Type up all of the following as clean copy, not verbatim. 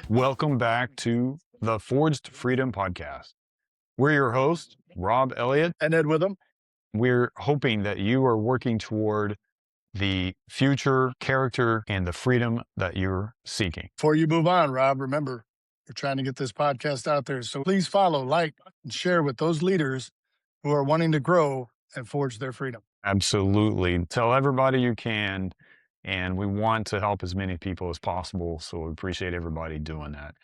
Welcome back to the Forged Freedom Podcast. We're your hosts, Rob Elliott. And Ed with them. We're hoping that you are working toward the future, character, and the freedom that you're seeking. Before you move on, Rob, remember, we're trying to get this podcast out there. So please follow, like, and share with those leaders who are wanting to grow and forge their freedom. Absolutely. Tell everybody you can. And we want to help as many people as possible. So we appreciate everybody doing that.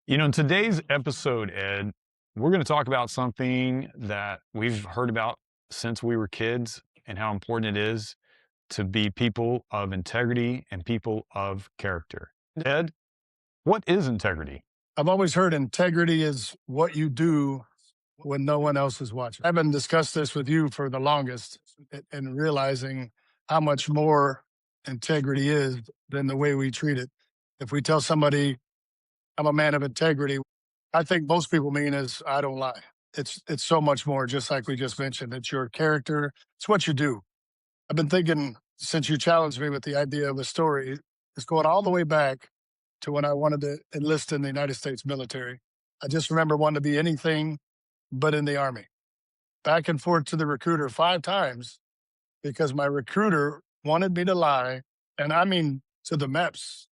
You know, in today's episode, Ed, we're going to talk about something that we've heard about since we were kids and how important it is to be people of integrity and people of character. Ed, what is integrity? I've always heard integrity is what you do when no one else is watching. I've been discussed this with you for the longest and realizing how much more integrity is than the way we treat it. If we tell somebody I'm a man of integrity, I think most people mean is I don't lie. It's so much more, just like we just mentioned. It's your character. It's what you do. I've been thinking since you challenged me with the idea of a story, it's going all the way back to when I wanted to enlist in the United States military. I just remember wanting to be anything but in the Army. Back and forth to the recruiter 5 times because my recruiter wanted me to lie. And I mean, to the MEPS,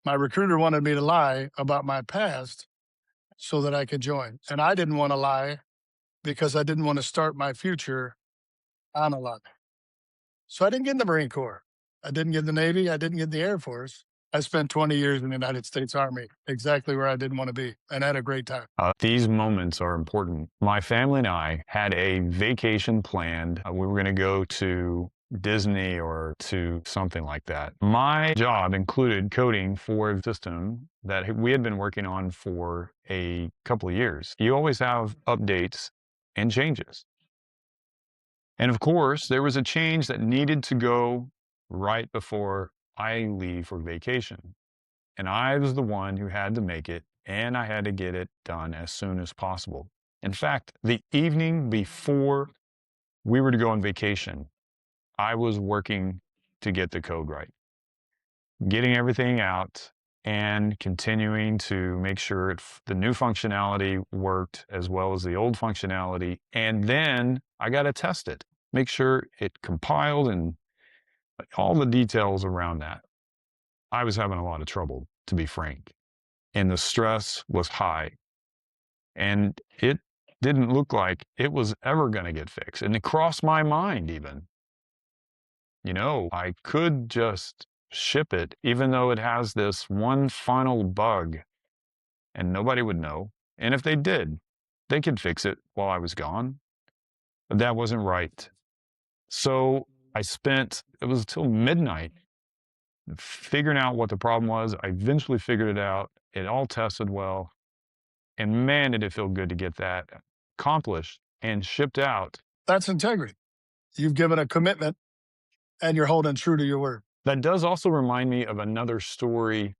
my recruiter wanted me to lie about my past so that I could join. And I didn't want to lie because I didn't want to start my future on a lie. So I didn't get in the Marine Corps. I didn't get in the Navy. I didn't get in the Air Force. I spent 20 years in the United States Army, exactly where I didn't want to be, and had a great time. These moments are important. My family and I had a vacation planned. We were going to go to Disney or to something like that. My job included coding for a system that we had been working on for a couple of years. You always have updates and changes. And of course, there was a change that needed to go right before I leave for vacation. And I was the one who had to make it, and I had to get it done as soon as possible. In fact, the evening before we were to go on vacation, I was working to get the code right, getting everything out and continuing to make sure the new functionality worked as well as the old functionality. And then I got to test it, make sure it compiled and all the details around that. I was having a lot of trouble, to be frank, and the stress was high. And it didn't look like it was ever going to get fixed. And it crossed my mind even. You know, I could just ship it, even though it has this one final bug and nobody would know. And if they did, they could fix it while I was gone. But that wasn't right. So it was till midnight figuring out what the problem was. I eventually figured it out. It all tested well. And man, did it feel good to get that accomplished and shipped out. That's integrity. You've given a commitment and you're holding true to your word. That does also remind me of another story.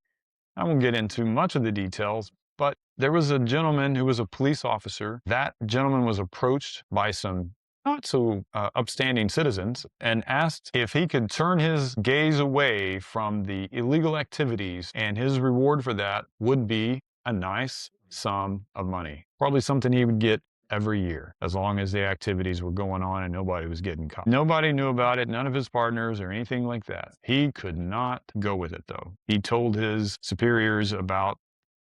I won't get into much of the details, but there was a gentleman who was a police officer. That gentleman was approached by some not so upstanding citizens and asked if he could turn his gaze away from the illegal activities, and his reward for that would be a nice sum of money, probably something he would get every year, as long as the activities were going on and nobody was getting caught. Nobody knew about it, none of his partners or anything like that. He could not go with it, though. He told his superiors about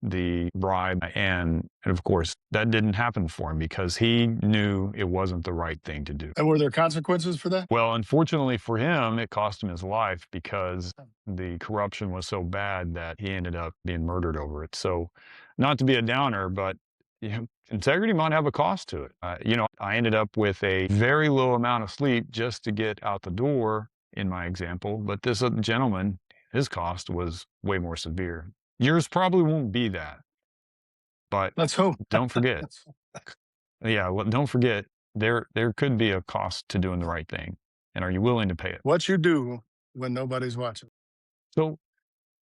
the bribe, and of course, that didn't happen for him because he knew it wasn't the right thing to do. And were there consequences for that? Well, unfortunately for him, it cost him his life because the corruption was so bad that he ended up being murdered over it. So, not to be a downer, but integrity might have a cost to it. I ended up with a very low amount of sleep just to get out the door in my example, but this gentleman, his cost was way more severe. Yours probably won't be that, but let's hope. Don't forget. Don't forget, there could be a cost to doing the right thing. And are you willing to pay it? What you do when nobody's watching. So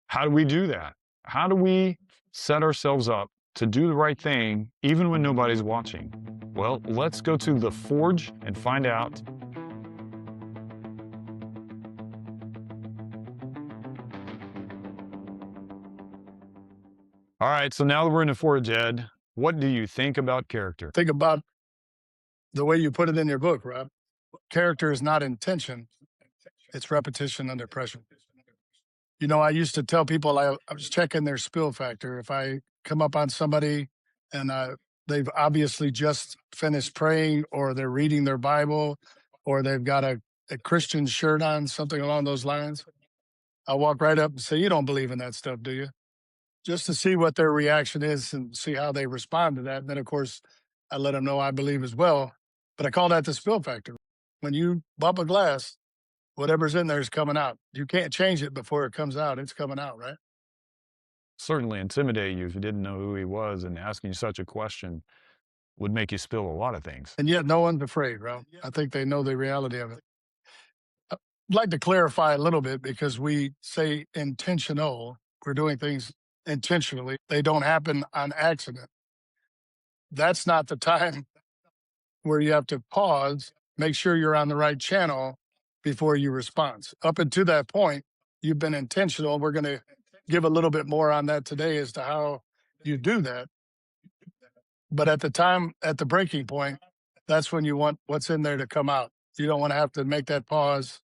how do we do that? How do we set ourselves up to do the right thing even when nobody's watching? Well, let's go to the Forge and find out. All right. So now that we're in the forge, Ed, what do you think about character? Think about the way you put it in your book, Rob. Character is not intention, it's repetition under pressure. You know, I used to tell people I was checking their spill factor. If I come up on somebody and they've obviously just finished praying, or they're reading their Bible, or they've got a Christian shirt on, something along those lines, I'll walk right up and say, "You don't believe in that stuff, do you?" Just to see what their reaction is and see how they respond to that. And then, of course, I let them know I believe as well. But I call that the spill factor. When you bump a glass, whatever's in there is coming out. You can't change it before it comes out. It's coming out, right? Certainly intimidate you if you didn't know who he was, and asking you such a question would make you spill a lot of things. And yet no one's afraid, right? I think they know the reality of it. I'd like to clarify a little bit, because we say intentional. We're doing things intentionally. They don't happen on accident. That's not the time where you have to pause, make sure you're on the right channel before you respond. Up until that point, you've been intentional. We're going to give a little bit more on that today as to how you do that. But at the breaking point, that's when you want what's in there to come out. You don't want to have to make that pause,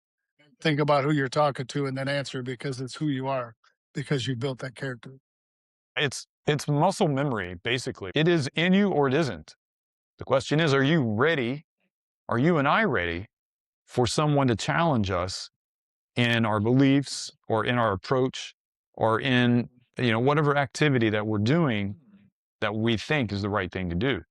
think about who you're talking to, and then answer, because it's who you are, because you built that character. It's muscle memory, basically. It is in you or it isn't. The question is, are you ready? Are you and I ready for someone to challenge us in our beliefs, or in our approach, or in, whatever activity that we're doing that we think is the right thing to do?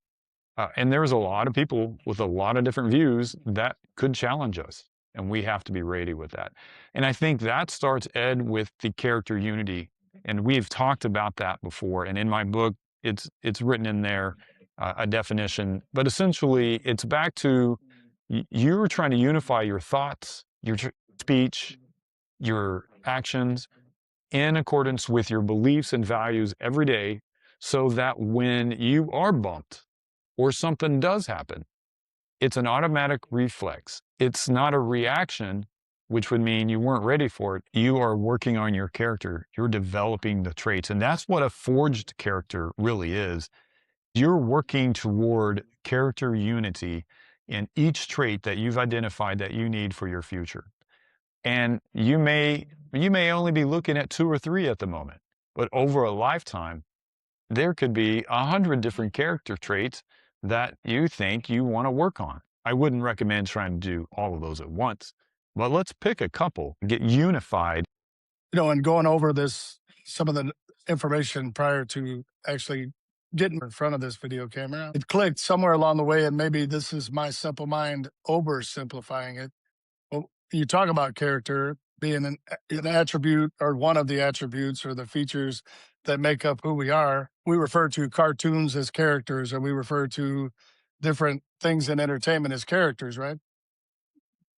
And there's a lot of people with a lot of different views that could challenge us, and we have to be ready with that. And I think that starts, Ed, with the character unity. And we've talked about that before. And in my book, it's written in there, a definition. But essentially, it's back to you're trying to unify your thoughts, your speech, your actions in accordance with your beliefs and values every day, so that when you are bumped or something does happen, it's an automatic reflex. It's not a reaction, which would mean you weren't ready for it. You are working on your character. You're developing the traits. And that's what a forged character really is. You're working toward character unity in each trait that you've identified that you need for your future. And you may only be looking at 2 or 3 at the moment, but over a lifetime, there could be 100 different character traits that you think you want to work on. I wouldn't recommend trying to do all of those at once, but let's pick a couple, get unified. And going over some of the information prior to actually getting in front of this video camera, it clicked somewhere along the way, and maybe this is my simple mind oversimplifying it. Well, you talk about character being an attribute, or one of the attributes or the features that make up who we are. We refer to cartoons as characters, or we refer to different things in entertainment as characters, right?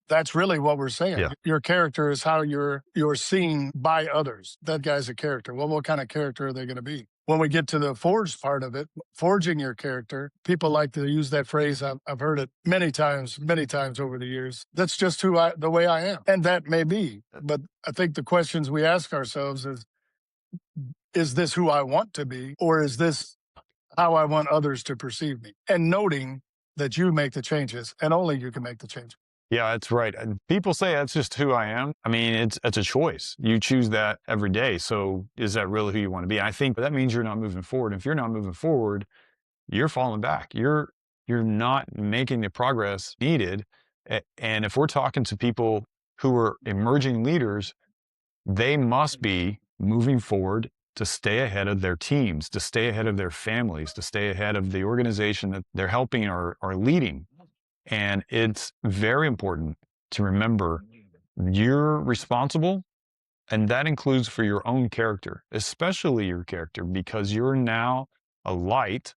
That's really what we're saying. Yeah. Your character is how you're seen by others. That guy's a character. Well, what kind of character are they going to be? When we get to the forged part of it, forging your character, people like to use that phrase. I've heard it many times over the years. That's just the way I am. And that may be. But I think the questions we ask ourselves is this who I want to be? Or is this how I want others to perceive me? And noting that you make the changes, and only you can make the changes. Yeah, that's right. And people say that's just who I am. I mean, it's a choice. You choose that every day. So is that really who you want to be? I think that means you're not moving forward. If you're not moving forward, you're falling back. You're not making the progress needed. And if we're talking to people who are emerging leaders, they must be moving forward to stay ahead of their teams, to stay ahead of their families, to stay ahead of the organization that they're helping or leading. And it's very important to remember you're responsible, and that includes for your own character, especially your character, because you're now a light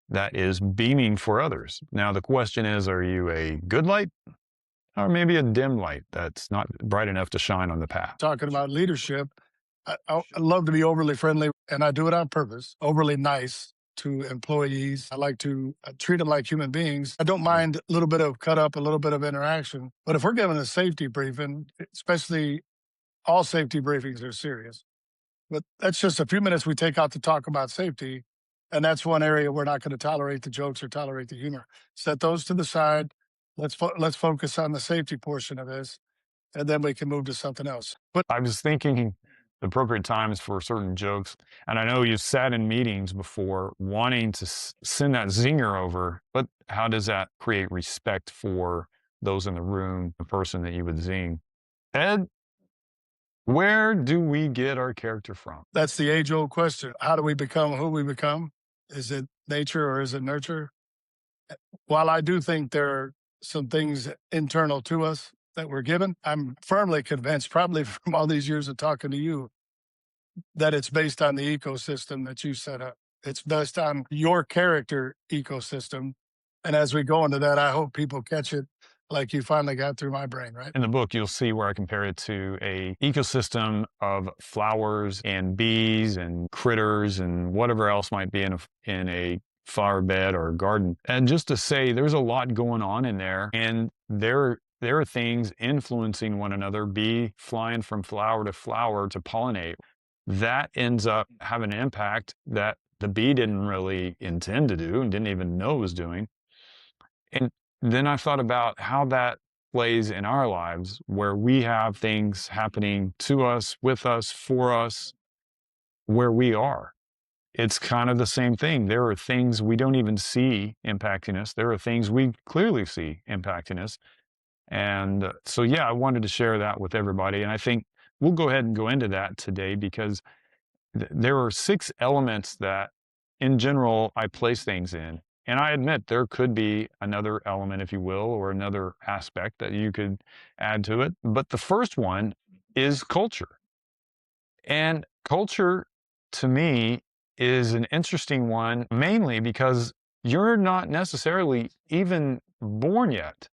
that is beaming for others. Now, the question is, are you a good light, or maybe a dim light that's not bright enough to shine on the path? Talking about leadership, I love to be overly friendly, and I do it on purpose, overly nice to employees. I like to treat them like human beings. I don't mind a little bit of cut up, a little bit of interaction. But if we're giving a safety briefing, especially all safety briefings are serious. But that's just a few minutes we take out to talk about safety. And that's one area we're not going to tolerate the jokes or tolerate the humor. Set those to the side. Let's focus on the safety portion of this, and then we can move to something else. But I was thinking the appropriate times for certain jokes. And I know you've sat in meetings before wanting to send that zinger over, but how does that create respect for those in the room, the person that you would zing? Ed, where do we get our character from? that's the age old question. How do we become who we become? Is it nature or is it nurture? While I do think there are some things internal to us that we're given, I'm firmly convinced, probably from all these years of talking to you, that it's based on the ecosystem that you set up. It's based on your character ecosystem. And as we go into that, I hope people catch it like you finally got through my brain, right? In the book, you'll see where I compare it to a ecosystem of flowers and bees and critters and whatever else might be in a flower bed or garden. And just to say, there's a lot going on in there, and there are things influencing one another. Bee flying from flower to pollinate. That ends up having an impact that the bee didn't really intend to do and didn't even know it was doing. And then I thought about how that plays in our lives, where we have things happening to us, with us, for us, where we are. It's kind of the same thing. There are things we don't even see impacting us. There are things we clearly see impacting us. And so, yeah, I wanted to share that with everybody. And I think we'll go ahead and go into that today because there are 6 elements that, in general, I place things in. And I admit there could be another element, if you will, or another aspect that you could add to it. But the first one is culture. And culture, to me, is an interesting one, mainly because you're not necessarily even born yet.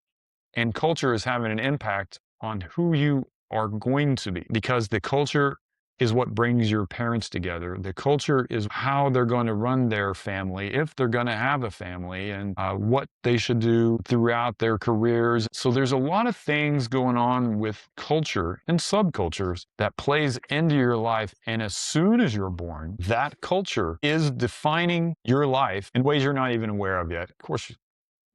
And culture is having an impact on who you are going to be, because the culture is what brings your parents together. The culture is how they're going to run their family, if they're going to have a family, and what they should do throughout their careers. So there's a lot of things going on with culture and subcultures that plays into your life. And as soon as you're born, that culture is defining your life in ways you're not even aware of yet. Of course,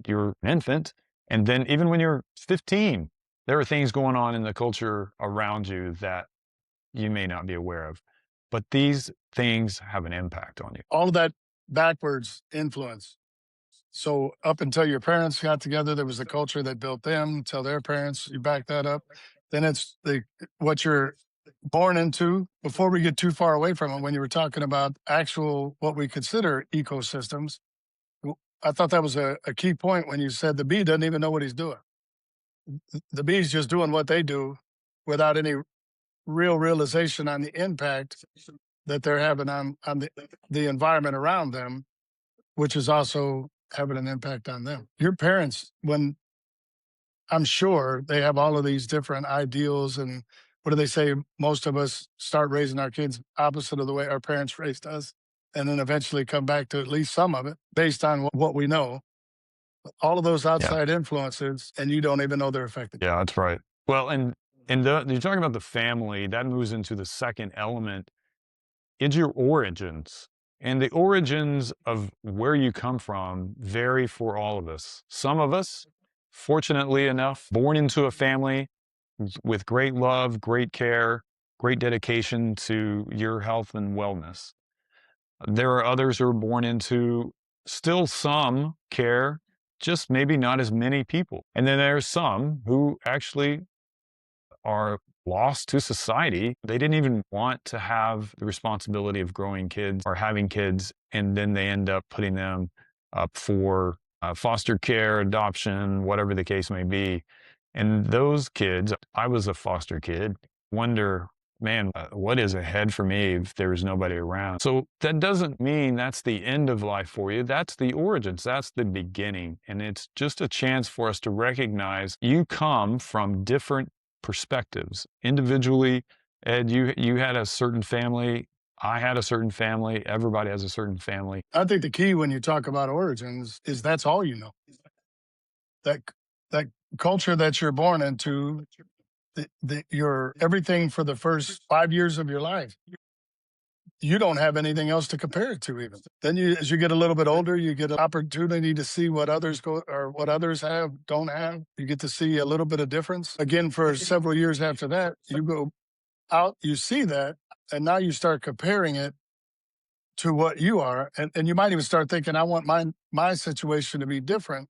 you're an infant. And then even when you're 15, there are things going on in the culture around you that you may not be aware of. But these things have an impact on you. All of that backwards influence. So up until your parents got together, there was the culture that built them. Tell their parents, you back that up. Then it's what you're born into. Before we get too far away from it, when you were talking about actual what we consider ecosystems, I thought that was a key point when you said the bee doesn't even know what he's doing. The bee's just doing what they do without any real realization on the impact that they're having on the environment around them, which is also having an impact on them. Your parents, when I'm sure they have all of these different ideals, and what do they say? Most of us start raising our kids opposite of the way our parents raised us, and then eventually come back to at least some of it based on what we know. All of those outside influences, and you don't even know they're affected. Yeah, that's right. Well, and you're talking about the family, that moves into the second element. It's your origins. And the origins of where you come from vary for all of us. Some of us, fortunately enough, born into a family with great love, great care, great dedication to your health and wellness. There are others who are born into still some care, just maybe not as many people. And then there's some who actually are lost to society. They didn't even want to have the responsibility of growing kids or having kids, and then they end up putting them up for foster care, adoption, whatever the case may be. And those kids, I was a foster kid, wonder, man, what is ahead for me if there's nobody around? So that doesn't mean that's the end of life for you. That's the origins. That's the beginning. And it's just a chance for us to recognize you come from different perspectives. Individually, Ed, you had a certain family. I had a certain family. Everybody has a certain family. I think the key when you talk about origins is that's all you know. That culture that you're born into, your everything for the first 5 years of your life you don't have anything else to compare it to even. Then as you get a little bit older, you get an opportunity to see what others what others don't have. You get to see a little bit of difference. Again, for several years after that, you go out, you see that, and now you start comparing it to what you are. And you might even start thinking, I want my situation to be different.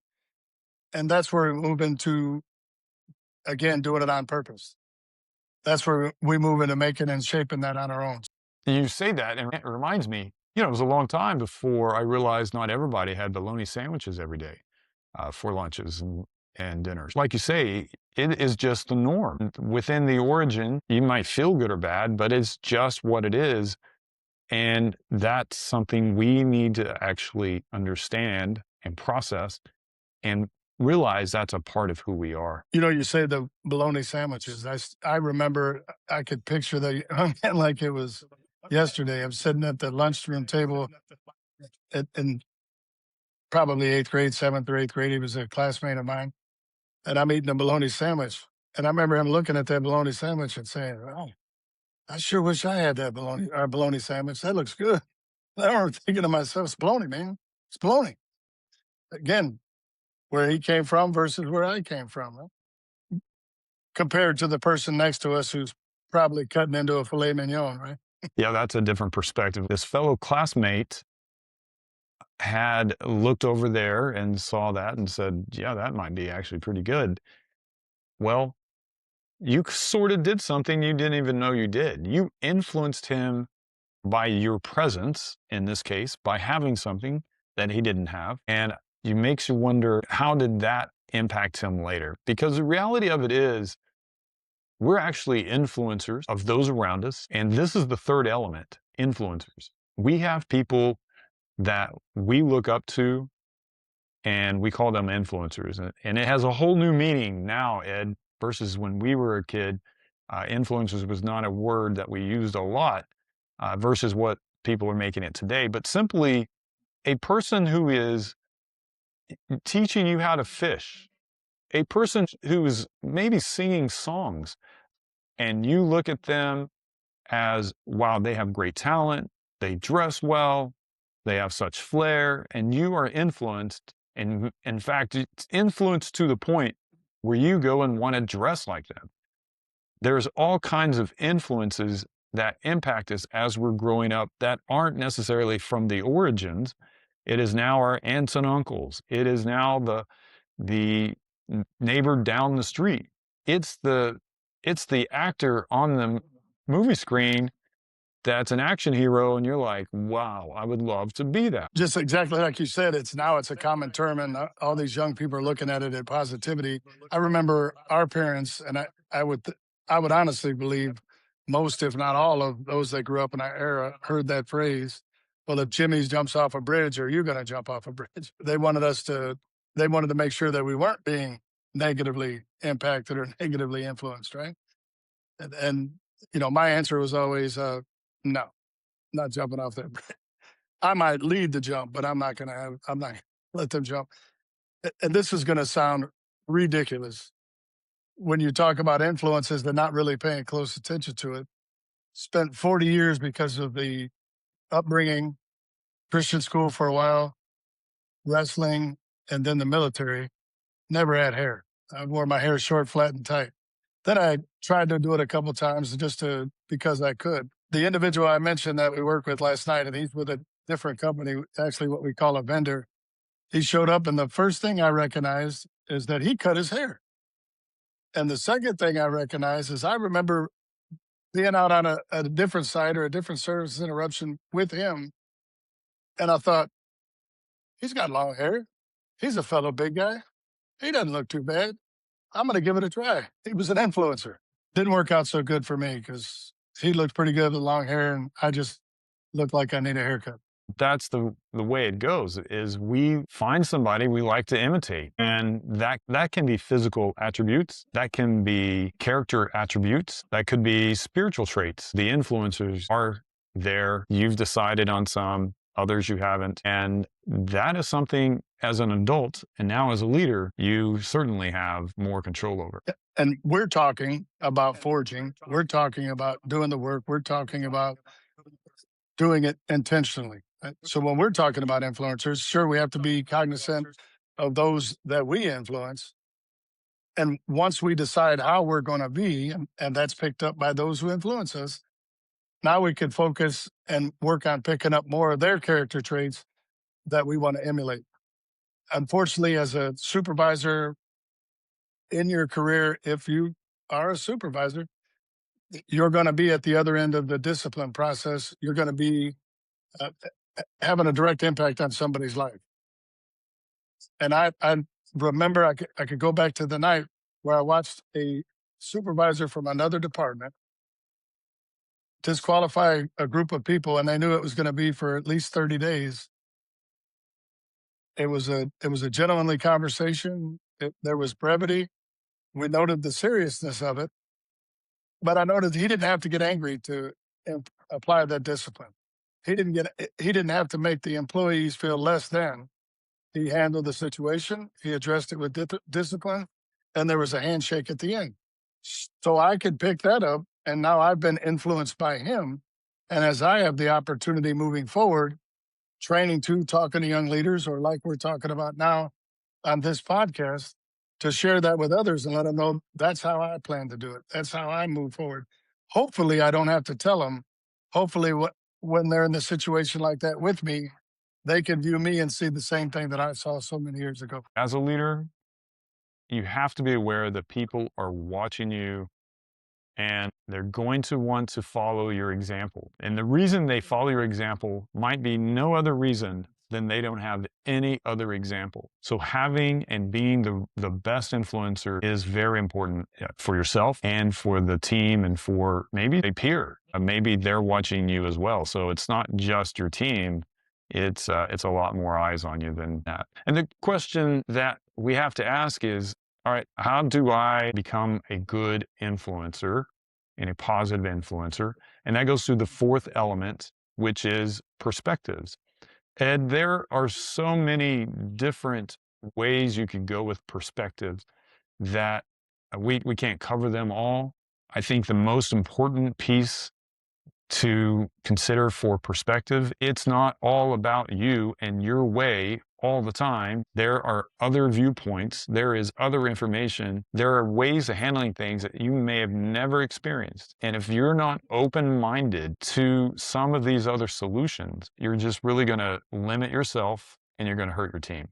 And that's where we move into, again, doing it on purpose. That's where we move into making and shaping that on our own. You say that, and it reminds me, it was a long time before I realized not everybody had bologna sandwiches every day for lunches and dinners. Like you say, it is just the norm. Within the origin, you might feel good or bad, but it's just what it is. And that's something we need to actually understand and process and realize that's a part of who we are. You say the bologna sandwiches. I remember, I could picture like it was yesterday. I'm sitting at the lunchroom table in probably 8th grade, 7th or 8th grade. He was a classmate of mine. And I'm eating a bologna sandwich. And I remember him looking at that bologna sandwich and saying, oh, I sure wish I had that bologna sandwich. That looks good. I remember thinking to myself, it's bologna, man. It's bologna. Again, where he came from versus where I came from, right? Compared to the person next to us who's probably cutting into a filet mignon, right? Yeah, that's a different perspective. This fellow classmate had looked over there and saw that and said, yeah, that might be actually pretty good. Well, you sort of did something you didn't even know you did. You influenced him by your presence, in this case, by having something that he didn't have. And it makes you wonder, how did that impact him later? Because the reality of it is, we're actually influencers of those around us. And this is the third element, influencers. We have people that we look up to, and we call them influencers. And it has a whole new meaning now, Ed, versus when we were a kid. Influencers was not a word that we used a lot versus what people are making it today, but simply a person who is teaching you how to fish, a person who is maybe singing songs, and you look at them as, wow, they have great talent, they dress well, they have such flair, and you are influenced. And in fact, it's influenced to the point where you go and want to dress like them. There's all kinds of influences that impact us as we're growing up that aren't necessarily from the origins. It is now our aunts and uncles. It is now the neighbor down the street. It's the actor on the movie screen that's an action hero, and you're like, wow, I would love to be that. Just exactly like you said, it's a common term, and all these young people are looking at it at positivity. I remember our parents, and I would honestly believe most, if not all, of those that grew up in our era heard that phrase. Well, if Jimmy's jumps off a bridge, are you going to jump off a bridge? They wanted to make sure that we weren't being negatively impacted or negatively influenced, right? And my answer was always, no, not jumping off that bridge. I might lead the jump, but I'm not going to let them jump. And this is going to sound ridiculous when you talk about influences, they're not really paying close attention to it. Spent 40 years because of the upbringing, Christian school for a while, wrestling, and then the military. Never had hair. I wore my hair short, flat, and tight. Then I tried to do it a couple of times because I could. The individual I mentioned that we worked with last night, and he's with a different company, actually what we call a vendor. He showed up, and the first thing I recognized is that he cut his hair. And the second thing I recognized is I remember being out on a different site or a different service interruption with him. And I thought, he's got long hair. He's a fellow big guy. He doesn't look too bad. I'm going to give it a try. He was an influencer. Didn't work out so good for me because he looked pretty good with long hair, and I just looked like I need a haircut. That's the way it goes, is we find somebody we like to imitate. And that can be physical attributes, that can be character attributes, that could be spiritual traits. The influencers are there. You've decided on some, others you haven't. And that is something, as an adult and now as a leader, you certainly have more control over. And we're talking about forging. We're talking about doing the work. We're talking about doing it intentionally. So when we're talking about influencers, sure, we have to be cognizant of those that we influence. And once we decide how we're going to be, and that's picked up by those who influence us, now we can focus and work on picking up more of their character traits that we want to emulate. Unfortunately, as a supervisor in your career, if you are a supervisor, you're going to be at the other end of the discipline process. You're going to be uh, having a direct impact on somebody's life. And I remember I could go back to the night where I watched a supervisor from another department disqualify a group of people, and they knew it was going to be for at least 30 days. It was a gentlemanly conversation. There was brevity. We noted the seriousness of it, but I noted he didn't have to get angry to apply that discipline. He didn't have to make the employees feel less than. He handled the situation. He addressed it with discipline, and there was a handshake at the end. So I could pick that up, and now I've been influenced by him. And as I have the opportunity moving forward, training to talking to young leaders, or like we're talking about now on this podcast, to share that with others and let them know that's how I plan to do it. That's how I move forward. Hopefully, I don't have to tell them. Hopefully, when they're in a situation like that with me, they can view me and see the same thing that I saw so many years ago. As a leader, you have to be aware that people are watching you and they're going to want to follow your example. And the reason they follow your example might be no other reason than they don't have any other example. So having and being the best influencer is very important for yourself and for the team and for maybe a peer. Maybe they're watching you as well. So it's not just your team. It's a lot more eyes on you than that. And the question that we have to ask is, all right, how do I become a good influencer and a positive influencer? And that goes through the fourth element, which is perspectives. And there are so many different ways you can go with perspectives that we can't cover them all. I think the most important piece to consider for perspective, it's not all about you and your way all the time. There are other viewpoints. There is other information. There are ways of handling things that you may have never experienced. And if you're not open-minded to some of these other solutions, you're just really going to limit yourself and you're going to hurt your team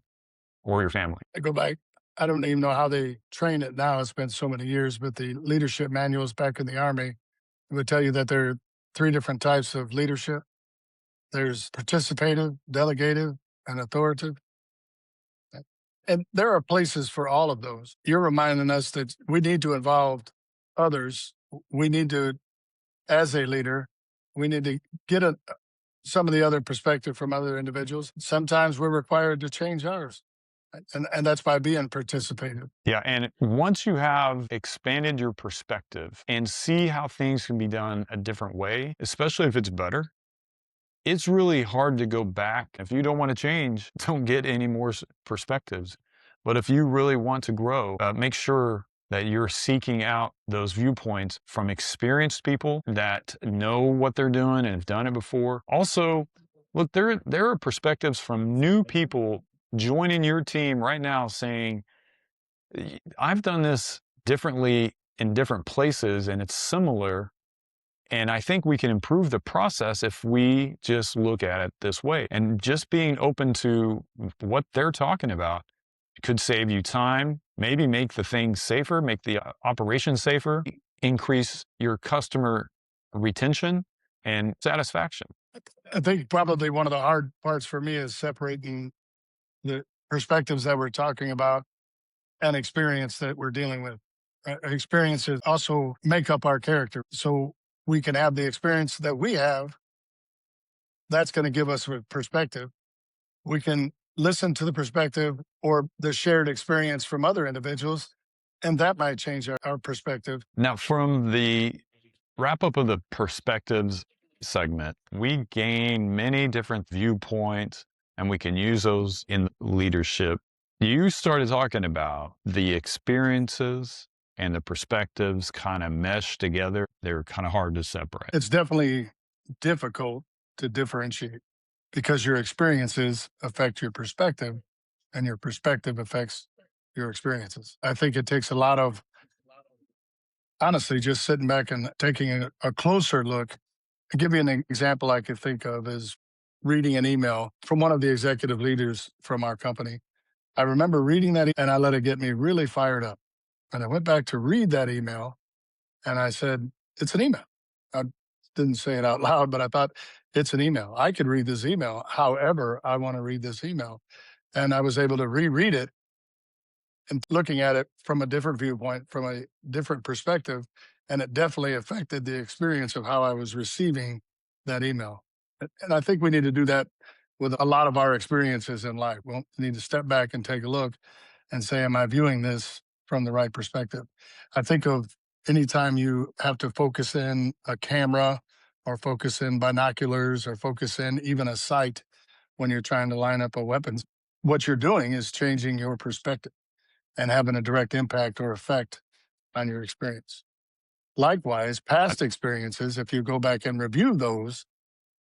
or your family. I go back. I don't even know how they train it now. It's been so many years, but the leadership manuals back in the Army would tell you that there are 3 different types of leadership. There's participative, delegative, and authoritative. And there are places for all of those. You're reminding us that we need to involve others. We need to, as a leader, we need to get some of the other perspective from other individuals. Sometimes we're required to change ours. And that's by being participative. Yeah, and once you have expanded your perspective and see how things can be done a different way, especially if it's better, it's really hard to go back. If you don't want to change, don't get any more perspectives. But if you really want to grow, make sure that you're seeking out those viewpoints from experienced people that know what they're doing and have done it before. Also, look, there are perspectives from new people joining your team right now saying, I've done this differently in different places and it's similar. And I think we can improve the process if we just look at it this way. And just being open to what they're talking about could save you time, maybe make the things safer, make the operation safer, increase your customer retention and satisfaction. I think probably one of the hard parts for me is separating the perspectives that we're talking about and experience that we're dealing with. Experiences also make up our character. So we can have the experience that we have. That's going to give us a perspective. We can listen to the perspective or the shared experience from other individuals, and that might change our perspective. Now, from the wrap up of the perspectives segment, we gain many different viewpoints and we can use those in leadership. You started talking about the experiences and the perspectives kind of mesh together. They're kind of hard to separate. It's definitely difficult to differentiate because your experiences affect your perspective and your perspective affects your experiences. I think it takes a lot of, honestly, just sitting back and taking a closer look. To give you an example I could think of is reading an email from one of the executive leaders from our company. I remember reading that and I let it get me really fired up. And I went back to read that email and I said, it's an email. I didn't say it out loud, but I thought it's an email. I could read this email however I want to read this email. And I was able to reread it and looking at it from a different viewpoint, from a different perspective. And it definitely affected the experience of how I was receiving that email. And I think we need to do that with a lot of our experiences in life. We'll need to step back and take a look and say, am I viewing this from the right perspective? I think of anytime you have to focus in a camera or focus in binoculars or focus in even a sight when you're trying to line up a weapon, what you're doing is changing your perspective and having a direct impact or effect on your experience. Likewise, past experiences, if you go back and review those,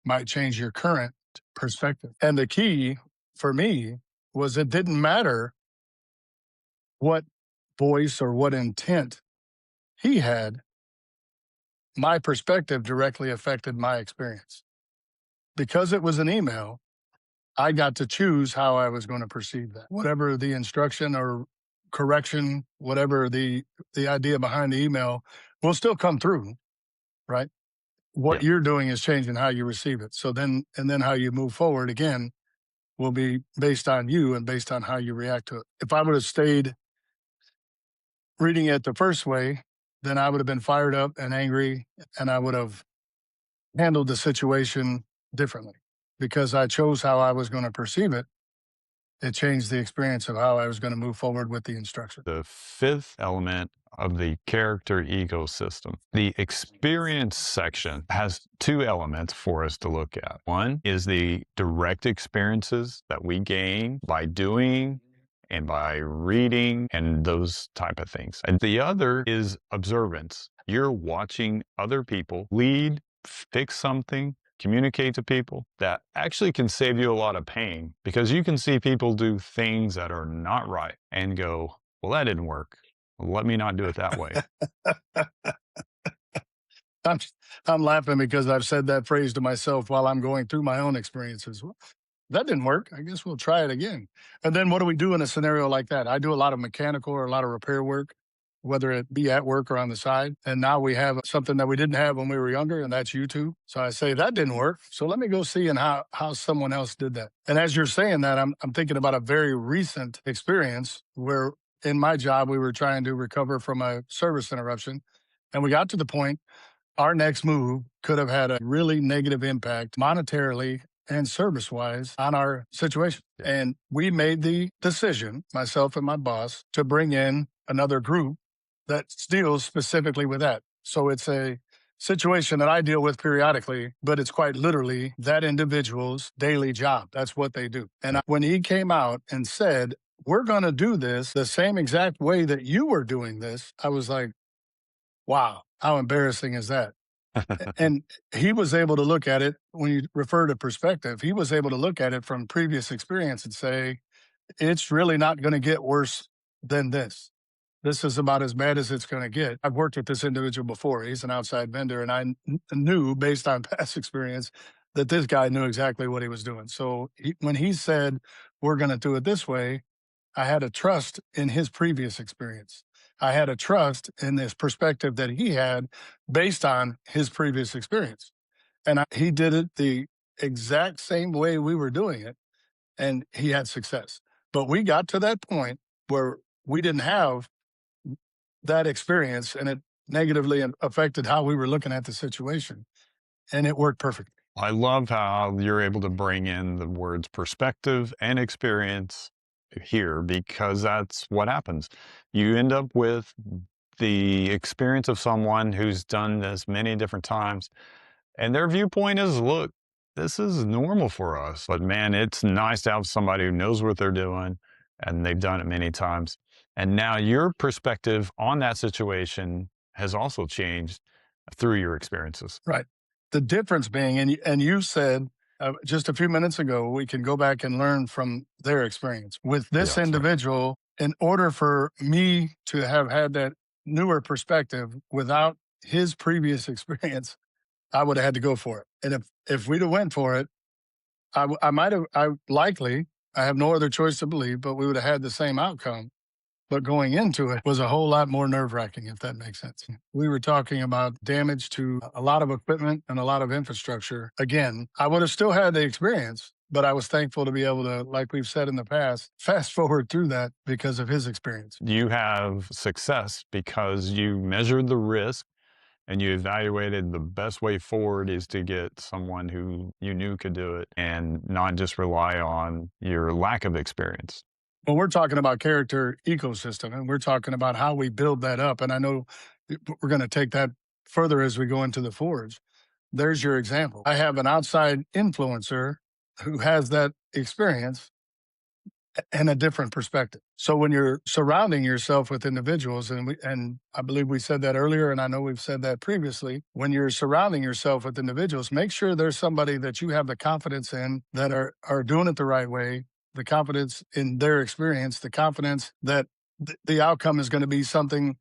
might change your current perspective. And the key for me was it didn't matter what voice or what intent he had, my perspective directly affected my experience. Because it was an email, I got to choose how I was going to perceive that. Whatever the instruction or correction, whatever the idea behind the email will still come through, right? What you're doing is changing how you receive it. So then, and then how you move forward again will be based on you and based on how you react to it. If I would have stayed reading it the first way, then I would have been fired up and angry and I would have handled the situation differently because I chose how I was going to perceive it. It changed the experience of how I was going to move forward with the instruction. The fifth element of the character ecosystem. The experience section has two elements for us to look at. One is the direct experiences that we gain by doing and by reading and those type of things. And the other is observance. You're watching other people lead, fix something, communicate to people that actually can save you a lot of pain because you can see people do things that are not right and go, well, that didn't work. Let me not do it that way. I'm laughing because I've said that phrase to myself while I'm going through my own experiences. Well, that didn't work. I guess we'll try it again. And then what do we do in a scenario like that? I do a lot of mechanical or a lot of repair work, whether it be at work or on the side. And now we have something that we didn't have when we were younger, and that's YouTube. So I say, that didn't work. So let me go see and how someone else did that. And as you're saying that, I'm thinking about a very recent experience where in my job, we were trying to recover from a service interruption. And we got to the point, our next move could have had a really negative impact monetarily and service-wise on our situation. And we made the decision, myself and my boss, to bring in another group that deals specifically with that. So it's a situation that I deal with periodically, but it's quite literally that individual's daily job. That's what they do. And when he came out and said, we're going to do this the same exact way that you were doing this, I was like, wow, how embarrassing is that? And he was able to look at it, when you refer to perspective, he was able to look at it from previous experience and say, it's really not going to get worse than this. This is about as bad as it's going to get. I've worked with this individual before. He's an outside vendor, and I knew based on past experience that this guy knew exactly what he was doing. So when he said, we're going to do it this way, I had a trust in his previous experience. I had a trust in this perspective that he had based on his previous experience. And he did it the exact same way we were doing it, and he had success. But we got to that point where we didn't have that experience, and it negatively affected how we were looking at the situation, and it worked perfectly. I love how you're able to bring in the words perspective and experience here because that's what happens. You end up with the experience of someone who's done this many different times, and their viewpoint is, look, this is normal for us. But man, it's nice to have somebody who knows what they're doing and they've done it many times. And now your perspective on that situation has also changed through your experiences. Right. The difference being, and you said just a few minutes ago, we can go back and learn from their experience. With this That's right. individual, in order for me to have had that newer perspective without his previous experience, I would have had to go for it. And if we'd have went for it, I might have, I have no other choice to believe, but we would have had the same outcome. But going into it was a whole lot more nerve wracking, if that makes sense. We were talking about damage to a lot of equipment and a lot of infrastructure. Again, I would have still had the experience, but I was thankful to be able to, like we've said in the past, fast forward through that because of his experience. You have success because you measured the risk and you evaluated the best way forward is to get someone who you knew could do it and not just rely on your lack of experience. Well, we're talking about character ecosystem, and we're talking about how we build that up. And I know we're going to take that further as we go into the forge. There's your example. I have an outside influencer who has that experience and a different perspective. So when you're surrounding yourself with individuals, and I believe we said that earlier, and I know we've said that previously, when you're surrounding yourself with individuals, make sure there's somebody that you have the confidence in that are doing it the right way, the confidence in their experience, the confidence that the outcome is going to be something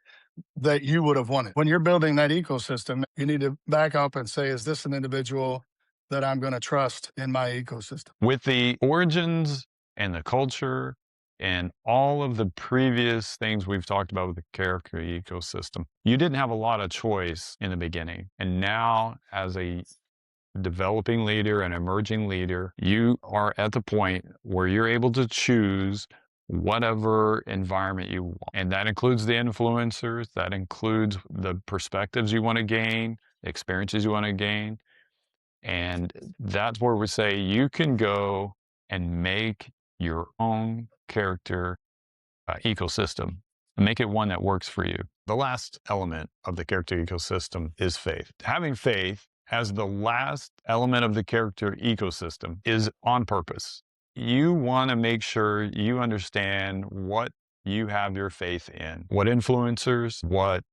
that you would have wanted. When you're building that ecosystem, you need to back up and say, is this an individual that I'm going to trust in my ecosystem? With the origins and the culture and all of the previous things we've talked about with the character ecosystem, you didn't have a lot of choice in the beginning. And now, as a developing leader and emerging leader, you are at the point where you're able to choose whatever environment you want. And that includes the influencers, that includes the perspectives you want to gain, experiences you want to gain. And that's where we say you can go and make your own character ecosystem and make it one that works for you. The last element of the character ecosystem is faith. Having faith as the last element of the character ecosystem is on purpose. You want to make sure you understand what you have your faith in, what influencers, what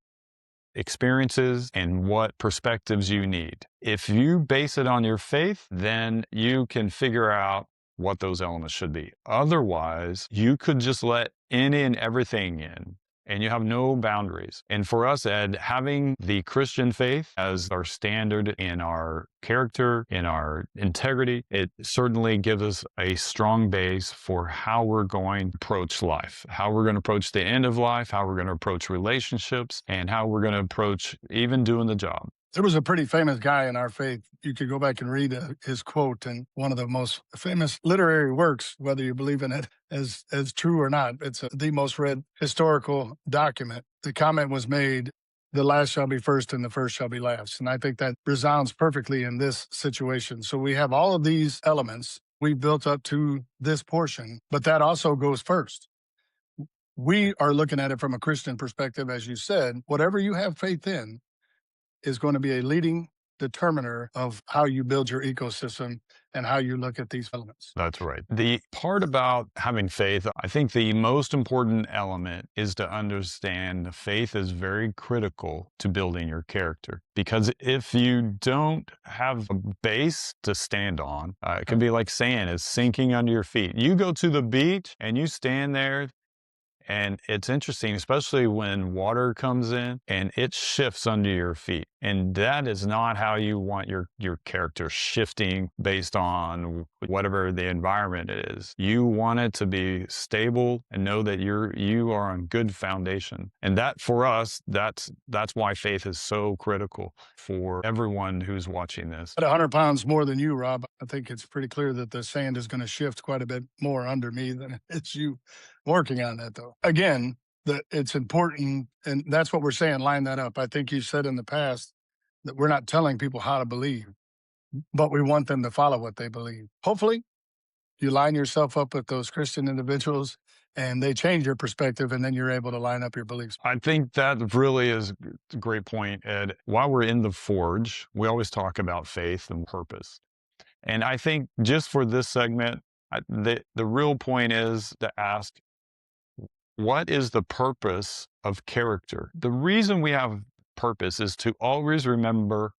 experiences, and what perspectives you need. If you base it on your faith, then you can figure out what those elements should be. Otherwise, you could just let any and everything in, and you have no boundaries. And for us, Ed, having the Christian faith as our standard in our character, in our integrity, it certainly gives us a strong base for how we're going to approach life, how we're going to approach the end of life, how we're going to approach relationships, and how we're going to approach even doing the job. There was a pretty famous guy in our faith. You could go back and read his quote in one of the most famous literary works, whether you believe in it as true or not. It's the most read historical document. The comment was made, the last shall be first and the first shall be last. And I think that resounds perfectly in this situation. So we have all of these elements we built up to this portion, but that also goes first. We are looking at it from a Christian perspective, as you said. Whatever you have faith in is going to be a leading determiner of how you build your ecosystem and how you look at these elements. That's right. The part about having faith, I think the most important element is to understand faith is very critical to building your character. Because if you don't have a base to stand on, it can be like sand is sinking under your feet. You go to the beach and you stand there. And it's interesting, especially when water comes in and it shifts under your feet. And that is not how you want your character shifting based on whatever the environment is. You want it to be stable and know that you are on good foundation. And that for us, that's why faith is so critical for everyone who's watching this. At 100 pounds more than you, Rob, I think it's pretty clear that the sand is going to shift quite a bit more under me than it's you. Working on that, though. Again, it's important, and that's what we're saying, line that up. I think you said in the past that we're not telling people how to believe, but we want them to follow what they believe. Hopefully, you line yourself up with those Christian individuals, and they change your perspective, and then you're able to line up your beliefs. I think that really is a great point, Ed. While we're in the forge, we always talk about faith and purpose. And I think just for this segment, the real point is to ask, what is the purpose of character? The reason we have purpose is to always remember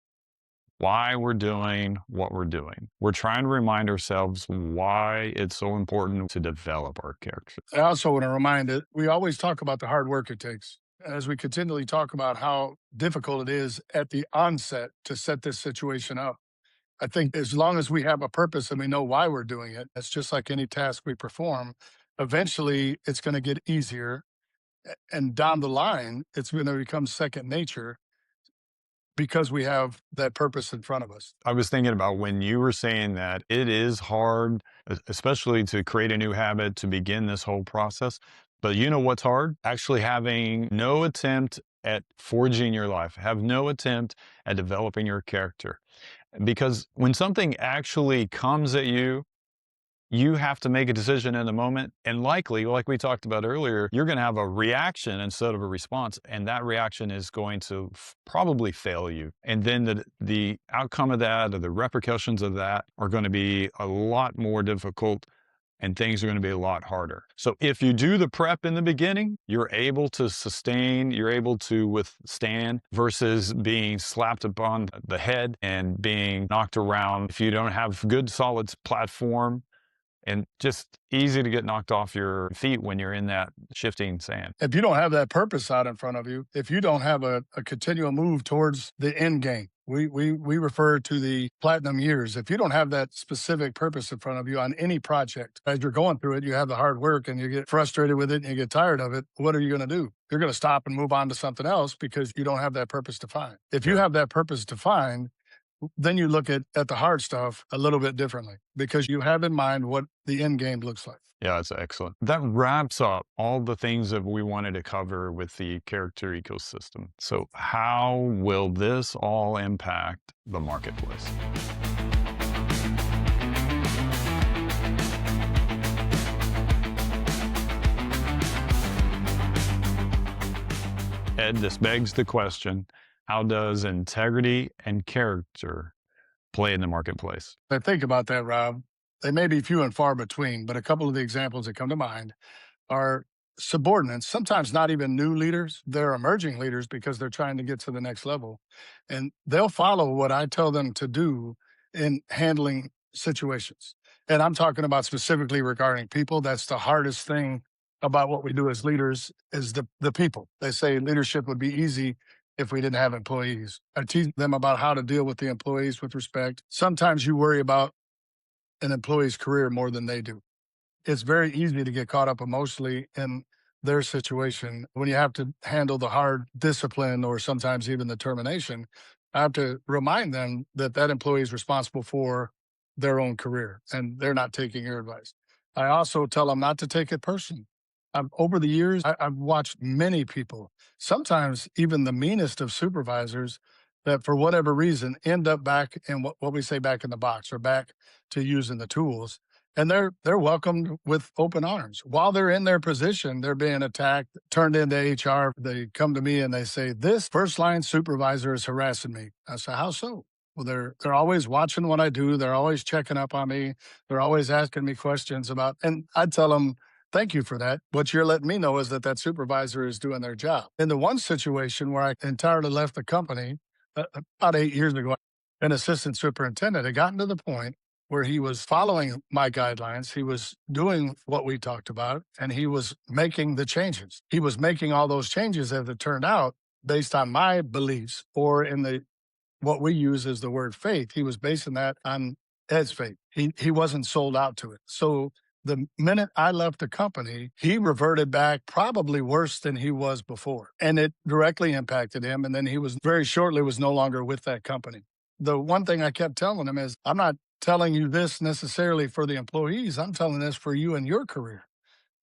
why we're doing what we're doing. We're trying to remind ourselves why it's so important to develop our character. I also want to remind that we always talk about the hard work it takes. As we continually talk about how difficult it is at the onset to set this situation up, I think as long as we have a purpose and we know why we're doing it, it's just like any task we perform. Eventually, it's going to get easier. And down the line, it's going to become second nature because we have that purpose in front of us. I was thinking about when you were saying that it is hard, especially to create a new habit, to begin this whole process. But you know what's hard? Actually having no attempt at forging your life, have no attempt at developing your character. Because when something actually comes at you have to make a decision in the moment. And likely, like we talked about earlier, you're going to have a reaction instead of a response. And that reaction is going to probably fail you. And then the outcome of that or the repercussions of that are going to be a lot more difficult and things are going to be a lot harder. So if you do the prep in the beginning, you're able to sustain, you're able to withstand versus being slapped upon the head and being knocked around. If you don't have good solid platform, and just easy to get knocked off your feet when you're in that shifting sand. If you don't have that purpose out in front of you, if you don't have a continual move towards the end game, we refer to the platinum years. If you don't have that specific purpose in front of you on any project, as you're going through it, you have the hard work and you get frustrated with it and you get tired of it. What are you going to do? You're going to stop and move on to something else because you don't have that purpose defined. If you have that purpose defined, then you look at the hard stuff a little bit differently because you have in mind what the end game looks like. Yeah, that's excellent. That wraps up all the things that we wanted to cover with the character ecosystem. So how will this all impact the marketplace? Ed, this begs the question, how does integrity and character play in the marketplace? I think about that, Rob. They may be few and far between, but a couple of the examples that come to mind are subordinates, sometimes not even new leaders. They're emerging leaders because they're trying to get to the next level. And they'll follow what I tell them to do in handling situations. And I'm talking about specifically regarding people. That's the hardest thing about what we do as leaders is the people. They say leadership would be easy if we didn't have employees. I teach them about how to deal with the employees with respect. Sometimes you worry about an employee's career more than they do. It's very easy to get caught up emotionally in their situation when you have to handle the hard discipline or sometimes even the termination. I have to remind them that that employee is responsible for their own career and they're not taking your advice. I also tell them not to take it personally. Over the years, I've watched many people, sometimes even the meanest of supervisors, that for whatever reason end up back in what we say back in the box or back to using the tools. And they're welcomed with open arms. While they're in their position, they're being attacked, turned into HR. They come to me and they say, "This first line supervisor is harassing me." I say, "How so?" Well, they're always watching what I do. They're always checking up on me. They're always asking me questions about, and I tell them, "Thank you for that. What you're letting me know is that that supervisor is doing their job." In the one situation where I entirely left the company about 8 years ago, an assistant superintendent had gotten to the point where he was following my guidelines. He was doing what we talked about, and he was making the changes. He was making all those changes, as it turned out, based on my beliefs, or in the what we use as the word faith. He was basing that on Ed's faith. He wasn't sold out to it. So the minute I left the company, he reverted back probably worse than he was before. And it directly impacted him. And then he was very shortly was no longer with that company. The one thing I kept telling him is, I'm not telling you this necessarily for the employees. I'm telling this for you and your career.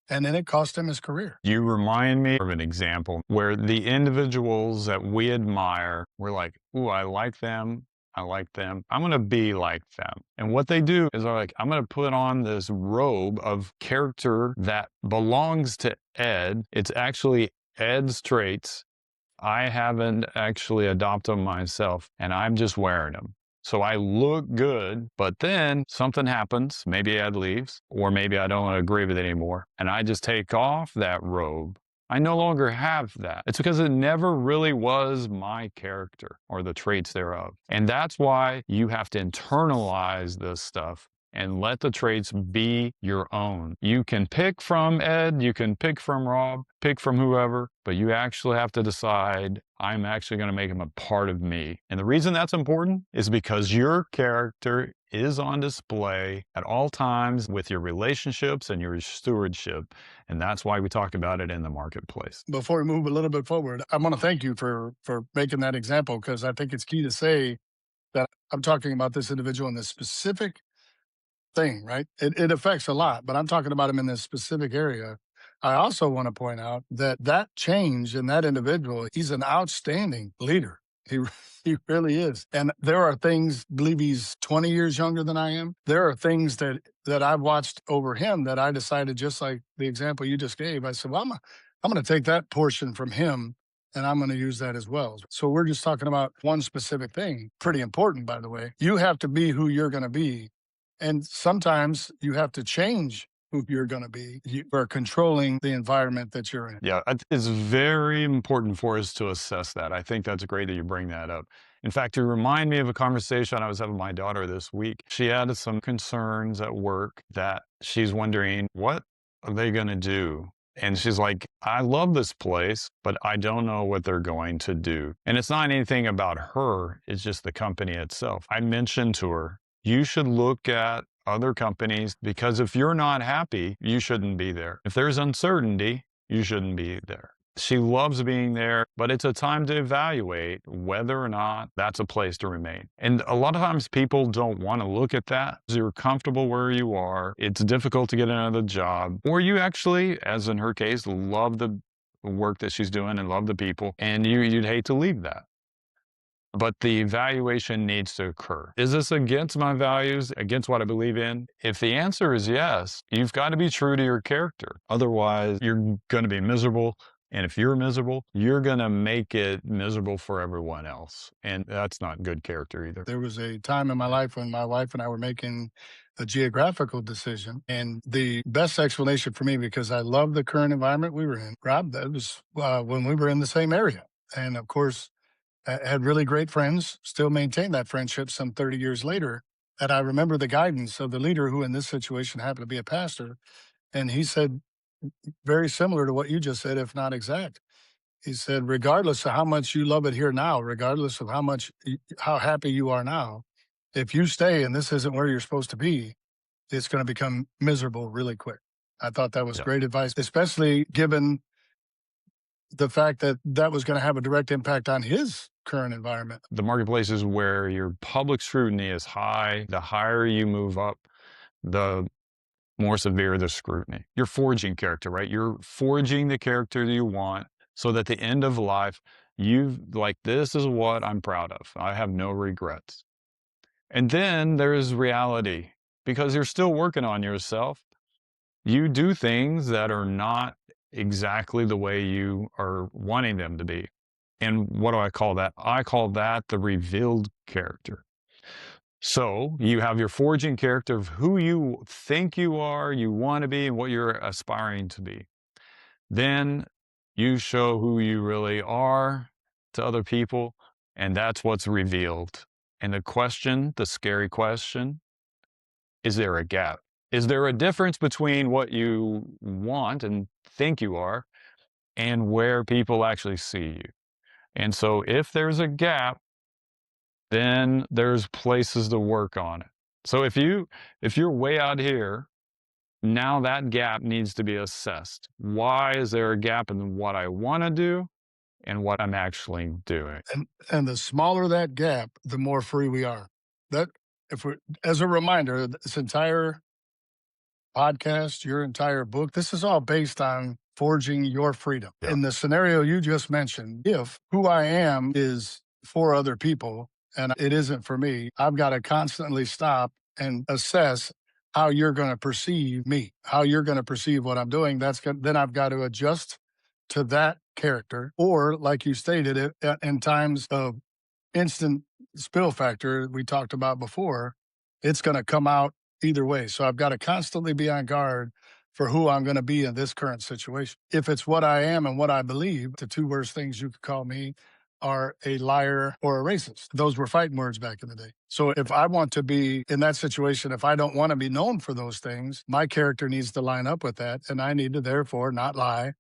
And then it cost him his career. You remind me of an example where the individuals that we admire, we're like, ooh, I like them. I like them. I'm going to be like them. And what they do is they're like, I'm going to put on this robe of character that belongs to Ed. It's actually Ed's traits. I haven't actually adopted them myself, and I'm just wearing them. So I look good, but then something happens. Maybe Ed leaves, or maybe I don't agree with it anymore. And I just take off that robe I no longer have that. It's because it never really was my character or the traits thereof. And that's why you have to internalize this stuff and let the traits be your own. You can pick from Ed, you can pick from Rob, pick from whoever, but you actually have to decide, I'm actually going to make him a part of me. And the reason that's important is because your character is on display at all times with your relationships and your stewardship. And that's why we talk about it in the marketplace. Before we move a little bit forward, I want to thank you for making that example, because I think it's key to say that I'm talking about this individual in this specific thing, right? It affects a lot, but I'm talking about him in this specific area. I also want to point out that that change in that individual, he's an outstanding leader. He he really is. And there are things, I believe he's 20 years younger than I am. There are things that I've watched over him that I decided, just like the example you just gave, I said, well, I'm going to take that portion from him and I'm going to use that as well. So we're just talking about one specific thing. Pretty important, by the way. You have to be who you're going to be. And sometimes you have to change who you're going to be. You are controlling the environment that you're in. Yeah, it's very important for us to assess that. I think that's great that you bring that up. In fact, you remind me of a conversation I was having with my daughter this week. She had some concerns at work that she's wondering, what are they going to do? And she's like, I love this place, but I don't know what they're going to do. And it's not anything about her, it's just the company itself. I mentioned to her, you should look at other companies, because if you're not happy, you shouldn't be there. If there's uncertainty, you shouldn't be there. She loves being there, but it's a time to evaluate whether or not that's a place to remain. And a lot of times people don't want to look at that. You're comfortable where you are. It's difficult to get another job. Or you actually, as in her case, love the work that she's doing and love the people, and you'd hate to leave that. But the evaluation needs to occur. Is this against my values, against what I believe in? If the answer is yes, you've got to be true to your character. Otherwise, you're going to be miserable. And if you're miserable, you're going to make it miserable for everyone else. And that's not good character either. There was a time in my life when my wife and I were making a geographical decision. And the best explanation for me, because I love the current environment we were in, Rob, that was when we were in the same area. And of course, I had really great friends, still maintain that friendship some 30 years later. And I remember the guidance of the leader, who in this situation happened to be a pastor. And he said, very similar to what you just said, if not exact. He said, regardless of how much you love it here now, regardless of how happy you are now, if you stay and this isn't where you're supposed to be, it's going to become miserable really quick. I thought that was great advice, especially given the fact that that was going to have a direct impact on his current environment. The marketplace is where your public scrutiny is high. The higher you move up, the more severe the scrutiny. You're forging character, right? You're forging the character that you want, so that at the end of life, this is what I'm proud of. I have no regrets. And then there's reality, because you're still working on yourself. You do things that are not exactly the way you are wanting them to be. And what do I call that? I call that the revealed character. So you have your forging character of who you think you are, you want to be, and what you're aspiring to be. Then you show who you really are to other people, and that's what's revealed. And the scary question, is there a gap? Is there a difference between what you want and think you are and where people actually see you? And so if there's a gap, then there's places to work on it. So if you're way out here, now that gap needs to be assessed. Why is there a gap in what I want to do and what I'm actually doing? And the smaller that gap, the more free we are. That as a reminder, this entire podcast, your entire book, this is all based on forging your freedom. Yeah. In the scenario you just mentioned, if who I am is for other people and it isn't for me, I've got to constantly stop and assess how you're going to perceive me, how you're going to perceive what I'm doing. Then I've got to adjust to that character. Or like you stated, in times of instant spill factor we talked about before, it's going to come out either way. So I've got to constantly be on guard for who I'm going to be in this current situation. If it's what I am and what I believe, the two worst things you could call me are a liar or a racist. Those were fighting words back in the day. So if I want to be in that situation, if I don't want to be known for those things, my character needs to line up with that. And I need to therefore not lie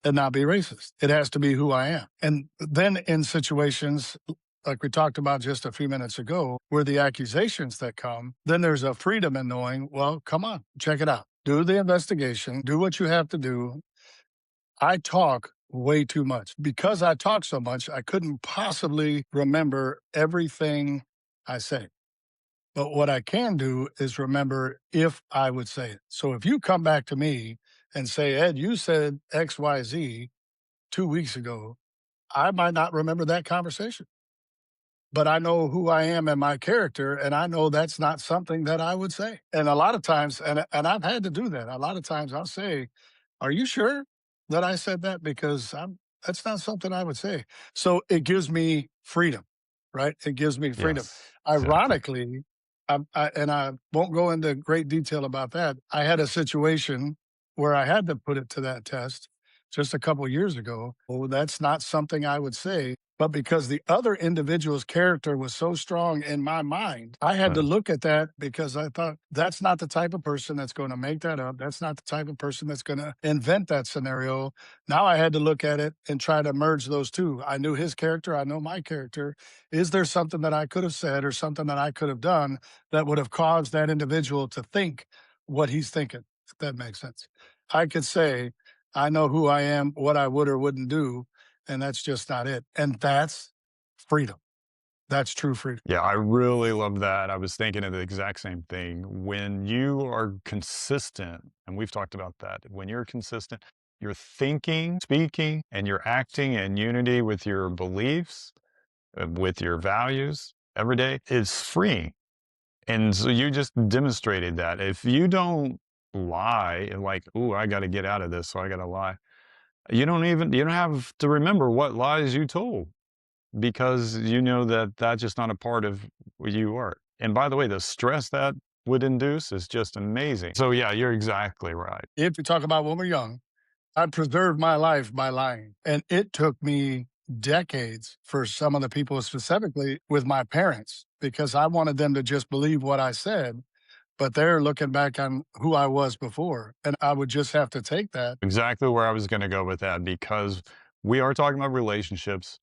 and not be racist. It has to be who I am. And then in situations like we talked about just a few minutes ago, where the accusations that come, then there's a freedom in knowing, well, come on, check it out. Do the investigation, do what you have to do. I talk way too much. Because I talk so much, I couldn't possibly remember everything I say. But what I can do is remember if I would say it. So if you come back to me and say, Ed, you said XYZ 2 weeks ago, I might not remember that conversation. But I know who I am and my character, and I know that's not something that I would say. And a lot of times, and I've had to do that. A lot of times I'll say, are you sure that I said that? Because that's not something I would say. So it gives me freedom, right? It gives me freedom. Yes, exactly. Ironically, and I won't go into great detail about that. I had a situation where I had to put it to that test just a couple years ago. Oh, that's not something I would say. But because the other individual's character was so strong in my mind, I had to look at that because I thought that's not the type of person that's going to make that up. That's not the type of person that's going to invent that scenario. Now I had to look at it and try to merge those two. I knew his character. I know my character. Is there something that I could have said or something that I could have done that would have caused that individual to think what he's thinking? If that makes sense. I could say, I know who I am, what I would or wouldn't do, and that's just not it. And that's freedom. That's true freedom. Yeah, I really love that. I was thinking of the exact same thing. When you are consistent, and we've talked about that, when you're consistent, you're thinking, speaking, and you're acting in unity with your beliefs, with your values every day, it's freeing. And so you just demonstrated that. If you don't lie, like, oh, I got to get out of this, so I got to lie. You don't have to remember what lies you told because you know that that's just not a part of who you are. And by the way, the stress that would induce is just amazing. So yeah, you're exactly right. If you talk about when we're young, I preserved my life by lying. And it took me decades for some of the people, specifically with my parents, because I wanted them to just believe what I said. But they're looking back on who I was before. And I would just have to take that. Exactly where I was going to go with that because we are talking about relationships.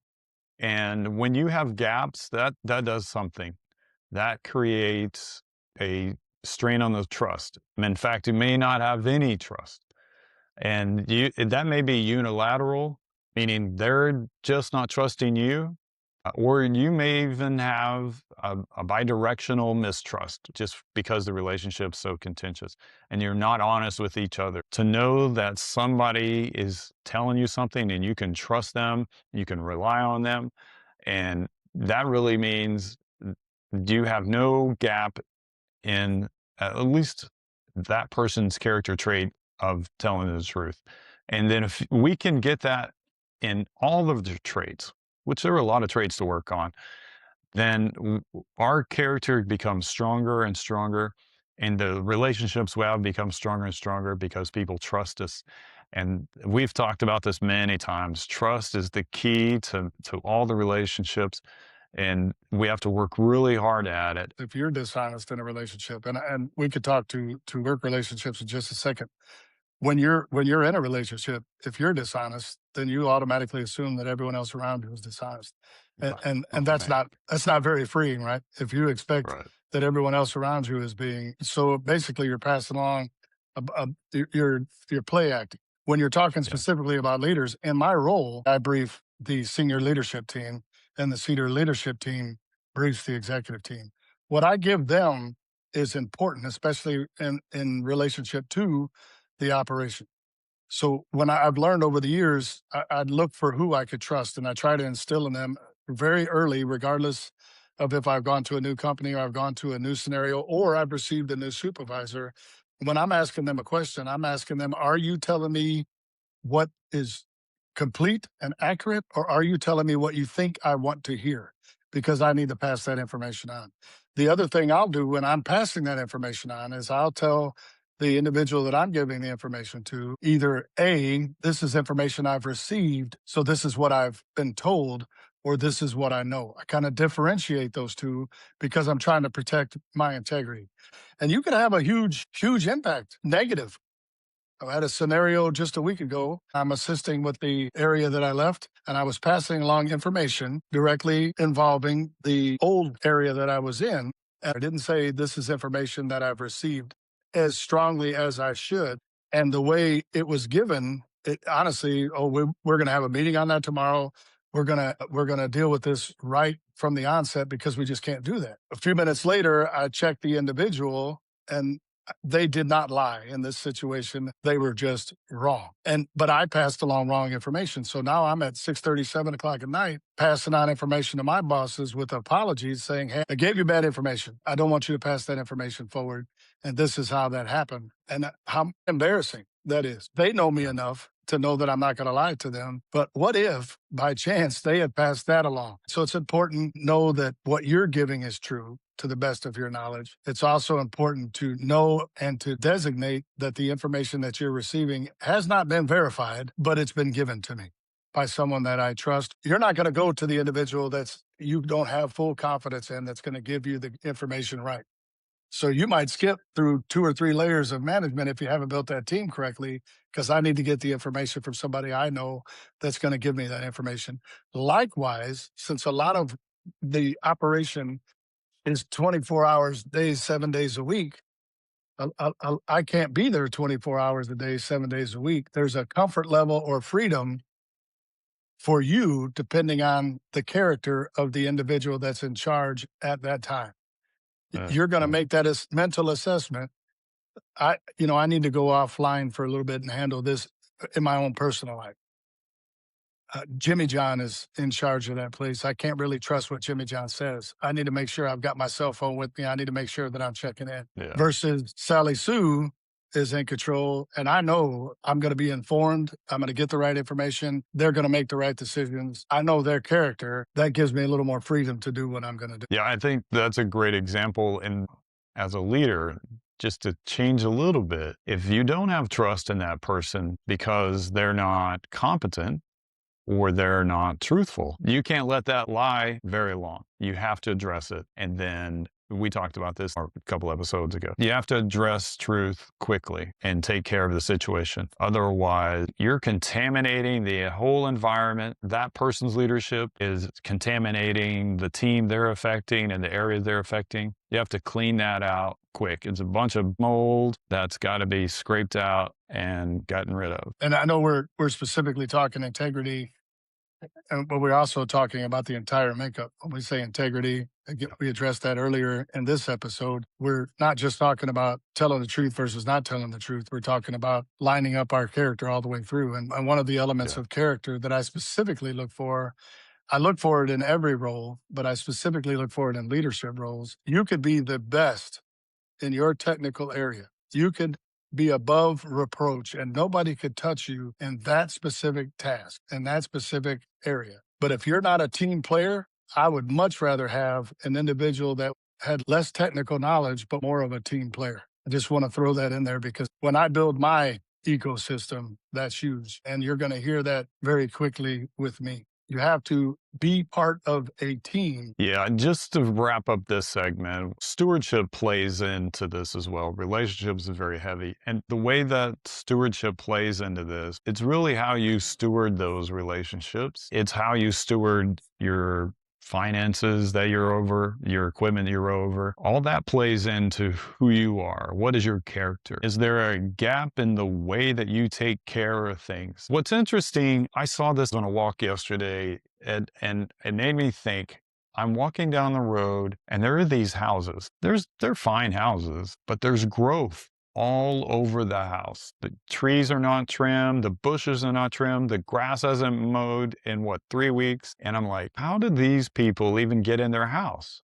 And when you have gaps, that does something. That creates a strain on the trust. In fact, you may not have any trust. And that may be unilateral, meaning they're just not trusting you, or you may even have a bidirectional mistrust just because the relationship's so contentious and you're not honest with each other. To know that somebody is telling you something and you can trust them, you can rely on them, and that really means you have no gap in at least that person's character trait of telling the truth. And then if we can get that in all of the traits, which there are a lot of traits to work on, then our character becomes stronger and stronger. And the relationships we have become stronger and stronger because people trust us. And we've talked about this many times. Trust is the key to all the relationships. And we have to work really hard at it. If you're dishonest in a relationship, and we could talk to work relationships in just a second. When you're in a relationship, if you're dishonest, then you automatically assume that everyone else around you is dishonest. And that's not very freeing, right? If you expect that everyone else around you is being, so basically you're passing along your play acting. When you're talking specifically about leaders, in my role, I brief the senior leadership team and the senior leadership team briefs the executive team. What I give them is important, especially in relationship to the operation. So when I've learned over the years, I'd look for who I could trust, and I try to instill in them very early, regardless of if I've gone to a new company or I've gone to a new scenario or I've received a new supervisor. When I'm asking them a question, I'm asking them, are you telling me what is complete and accurate, or are you telling me what you think I want to hear? Because I need to pass that information on. The other thing I'll do when I'm passing that information on is I'll tell the individual that I'm giving the information to, either A, this is information I've received, so this is what I've been told, or this is what I know. I kind of differentiate those two because I'm trying to protect my integrity. And you can have a huge, huge impact, negative. I had a scenario just a week ago. I'm assisting with the area that I left, and I was passing along information directly involving the old area that I was in. And I didn't say this is information that I've received as strongly as I should. And the way it was given, it honestly, we're going to have a meeting on that tomorrow. We're gonna deal with this right from the onset because we just can't do that. A few minutes later, I checked the individual, and they did not lie in this situation. They were just wrong. But I passed along wrong information. So now I'm at 6:30, 7 o'clock at night, passing on information to my bosses with apologies saying, hey, I gave you bad information. I don't want you to pass that information forward. And this is how that happened. And how embarrassing that is. They know me enough to know that I'm not going to lie to them. But what if by chance they had passed that along? So it's important to know that what you're giving is true to the best of your knowledge. It's also important to know and to designate that the information that you're receiving has not been verified, but it's been given to me by someone that I trust. You're not going to go to the individual that's you don't have full confidence in that's going to give you the information right. So you might skip through 2 or 3 layers of management if you haven't built that team correctly, because I need to get the information from somebody I know that's going to give me that information. Likewise, since a lot of the operation is 24 hours, days, 7 days a week, I can't be there 24 hours a day, 7 days a week. There's a comfort level or freedom for you depending on the character of the individual that's in charge at that time. You're going to make that mental assessment. I need to go offline for a little bit and handle this in my own personal life. Jimmy John is in charge of that place. I can't really trust what Jimmy John says. I need to make sure I've got my cell phone with me. I need to make sure that I'm checking in. Yeah. Versus Sally Sue is in control, and I know I'm going to be informed. I'm going to get the right information. They're going to make the right decisions. I know their character. That gives me a little more freedom to do what I'm going to do. Yeah, I think that's a great example. And as a leader, just to change a little bit, if you don't have trust in that person because they're not competent or they're not truthful, you can't let that lie very long. You have to address it. And then we talked about this a couple episodes ago. You have to address truth quickly and take care of the situation. Otherwise, you're contaminating the whole environment. That person's leadership is contaminating the team they're affecting and the area they're affecting. You have to clean that out quick. It's a bunch of mold that's got to be scraped out and gotten rid of. And I know we're specifically talking integrity, but we're also talking about the entire makeup. When we say integrity, again, we addressed that earlier in this episode. We're not just talking about telling the truth versus not telling the truth. We're talking about lining up our character all the way through. And one of the elements of character that I specifically look for, I look for it in every role, but I specifically look for it in leadership roles. You could be the best in your technical area. You could be above reproach and nobody could touch you in that specific task, in that specific area. But if you're not a team player, I would much rather have an individual that had less technical knowledge, but more of a team player. I just want to throw that in there because when I build my ecosystem, that's huge. And you're going to hear that very quickly with me. You have to be part of a team. Yeah, just to wrap up this segment, stewardship plays into this as well. Relationships is very heavy. And the way that stewardship plays into this, it's really how you steward those relationships. It's how you steward your finances that you're over, your equipment you're over. All that plays into who you are. What is your character? Is there a gap in the way that you take care of things? What's interesting, I saw this on a walk yesterday, and it made me think. I'm walking down the road and there are these houses. They're fine houses, but there's growth all over the house. The trees are not trimmed, the bushes are not trimmed, the grass hasn't mowed in 3 weeks. And I'm like, how did these people even get in their house?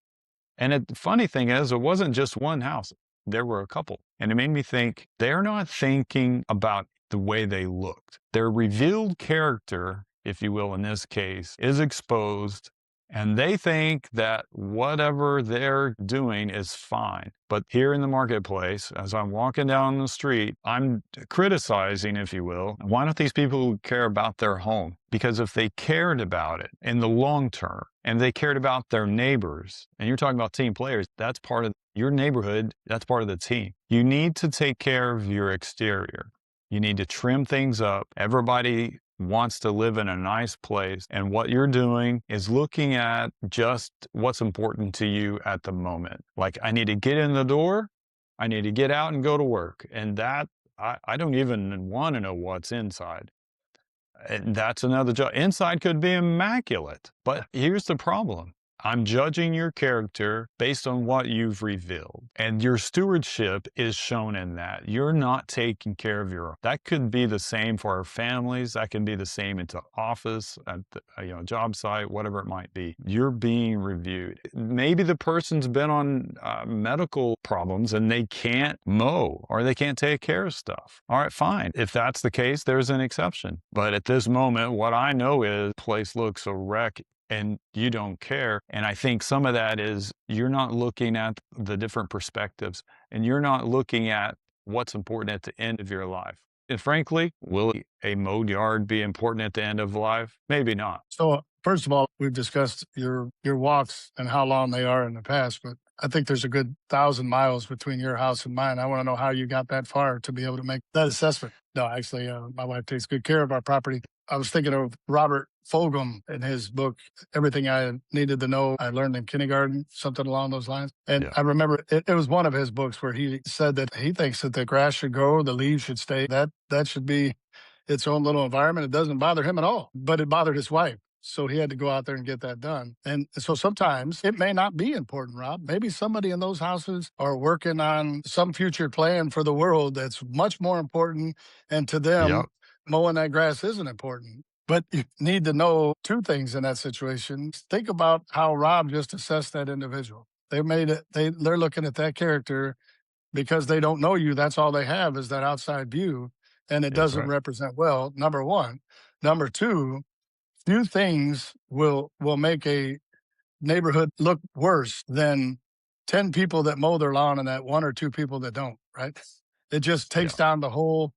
And the funny thing is, it wasn't just one house. There were a couple. And it made me think, they're not thinking about the way they looked. Their revealed character, if you will, in this case, is exposed And they think that whatever they're doing is fine. But here in the marketplace, as I'm walking down the street, I'm criticizing, if you will, why don't these people care about their home? Because if they cared about it in the long term and they cared about their neighbors, and you're talking about team players, that's part of your neighborhood, that's part of the team. You need to take care of your exterior. You need to trim things up. Everybody wants to live in a nice place. And what you're doing is looking at just what's important to you at the moment. Like, I need to get in the door. I need to get out and go to work. And that, I don't even want to know what's inside. And that's another job. Inside could be immaculate. But here's the problem. I'm judging your character based on what you've revealed. And your stewardship is shown in that. You're not taking care of your own. That could be the same for our families. That can be the same into office, at the job site, whatever it might be. You're being reviewed. Maybe the person's been on medical problems and they can't mow or they can't take care of stuff. All right, fine. If that's the case, there's an exception. But at this moment, what I know is the place looks a wreck and you don't care. And I think some of that is you're not looking at the different perspectives and you're not looking at what's important at the end of your life. And frankly, will a mowed yard be important at the end of life? Maybe not. So first of all, we've discussed your walks and how long they are in the past, but I think there's a good 1,000 miles between your house and mine. I want to know how you got that far to be able to make that assessment. No, actually, my wife takes good care of our property. I was thinking of Robert Fulghum in his book, Everything I Needed to Know I Learned in Kindergarten, something along those lines. And Yeah. I remember it was one of his books where he said that he thinks that the grass should grow, the leaves should stay. That should be its own little environment. It doesn't bother him at all, but it bothered his wife. So he had to go out there and get that done. And so sometimes it may not be important, Rob. Maybe somebody in those houses are working on some future plan for the world that's much more important. And to them, Yep. mowing that grass isn't important. But you need to know two things in that situation. Think about how Rob just assessed that individual. They made it, they're looking at that character because they don't know you. That's all they have is that outside view. And it That's doesn't right. represent well, number one. Number two, few things will make a neighborhood look worse than 10 people that mow their lawn and that one or two people that don't, right? It just takes Yeah. down the whole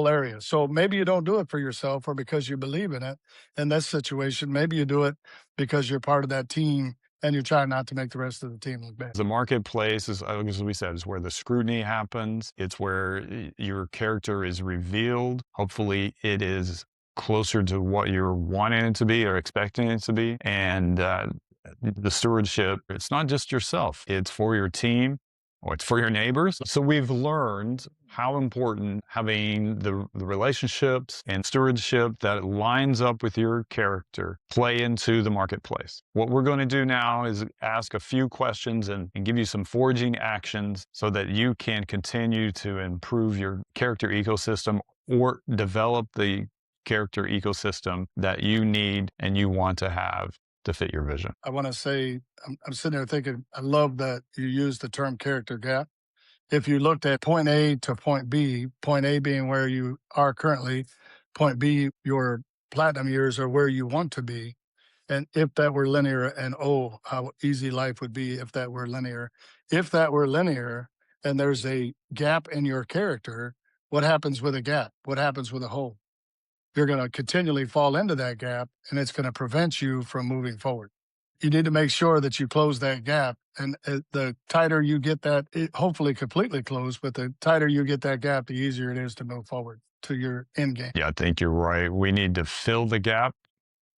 area. So maybe you don't do it for yourself or because you believe in it. In this situation, maybe you do it because you're part of that team and you're trying not to make the rest of the team look bad. The marketplace is, as we said, is where the scrutiny happens. It's where your character is revealed. Hopefully it is closer to what you're wanting it to be or expecting it to be. And the stewardship, it's not just yourself. It's for your team or it's for your neighbors. So we've learned how important having the relationships and stewardship that lines up with your character play into the marketplace. What we're going to do now is ask a few questions and give you some foraging actions so that you can continue to improve your character ecosystem or develop the character ecosystem that you need and you want to have to fit your vision. I want to say, I'm sitting there thinking, I love that you use the term character gap. If you looked at point A to point B, point A being where you are currently, point B, your platinum years are where you want to be. And if that were linear, and oh, how easy life would be if that were linear. If that were linear and there's a gap in your character, what happens with a gap? What happens with a hole? You're going to continually fall into that gap and it's going to prevent you from moving forward. You need to make sure that you close that gap. And the tighter you get that, hopefully completely closed, but the tighter you get that gap, the easier it is to move forward to your end game. Yeah, I think you're right. We need to fill the gap.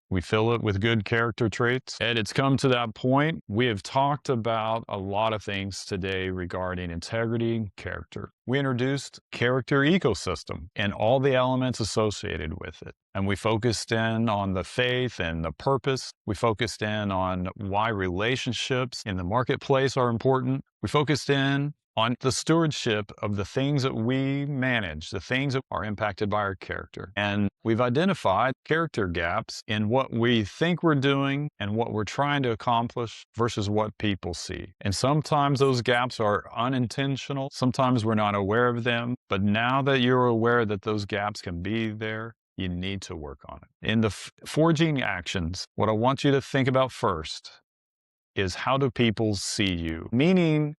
We fill it with good character traits. Ed, it's come to that point. We have talked about a lot of things today regarding integrity and character. We introduced character ecosystem and all the elements associated with it. And we focused in on the faith and the purpose. We focused in on why relationships in the marketplace are important. We focused in on the stewardship of the things that we manage, the things that are impacted by our character. And we've identified character gaps in what we think we're doing and what we're trying to accomplish versus what people see. And sometimes those gaps are unintentional. Sometimes we're not aware of them. But now that you're aware that those gaps can be there, you need to work on it. In the forging actions, what I want you to think about first is, how do people see you? Meaning,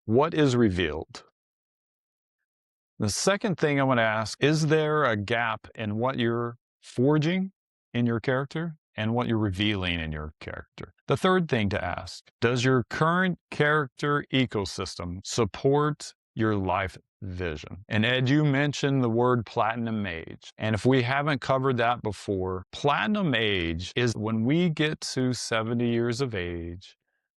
what is revealed? The second thing I want to ask, is there a gap in what you're forging in your character and what you're revealing in your character? The third thing to ask, does your current character ecosystem support your life vision? And Ed, you mentioned the word platinum age. And if we haven't covered that before, platinum age is when we get to 70 years of age,